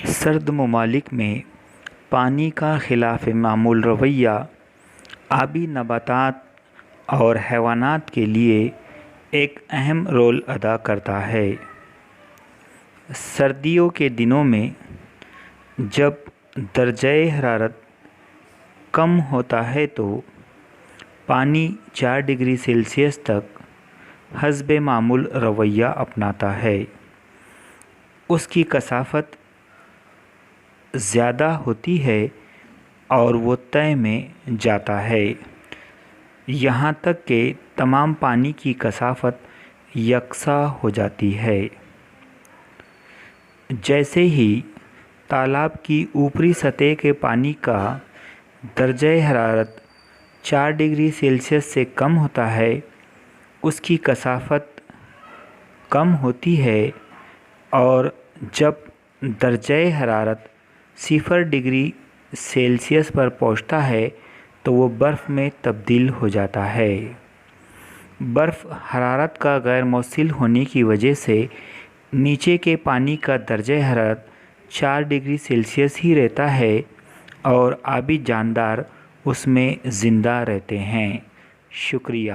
سرد ممالک میں پانی کا خلاف معمول رویہ آبی نباتات اور حیوانات کے لیے ایک اہم رول ادا کرتا ہے۔ سردیوں کے دنوں میں جب درجۂ حرارت کم ہوتا ہے تو پانی 4 ڈگری سیلسیس تک حسب معمول رویہ اپناتا ہے۔ اس کی کثافت زیادہ ہوتی ہے اور وہ تہہ میں جاتا ہے، یہاں تک کہ تمام پانی کی کثافت یکساں ہو جاتی ہے۔ جیسے ہی تالاب کی اوپری سطح کے پانی کا درجۂ حرارت 4 ڈگری سیلسیس سے کم ہوتا ہے، اس کی کثافت کم ہوتی ہے، اور جب درجۂ حرارت 0 ڈگری سیلسیس پر پہنچتا ہے تو وہ برف میں تبدیل ہو جاتا ہے۔ برف حرارت کا غیر موصل ہونے کی وجہ سے نیچے کے پانی کا درجۂ حرارت 4 ڈگری سیلسیس ہی رہتا ہے اور آبی جاندار اس میں زندہ رہتے ہیں۔ شکریہ۔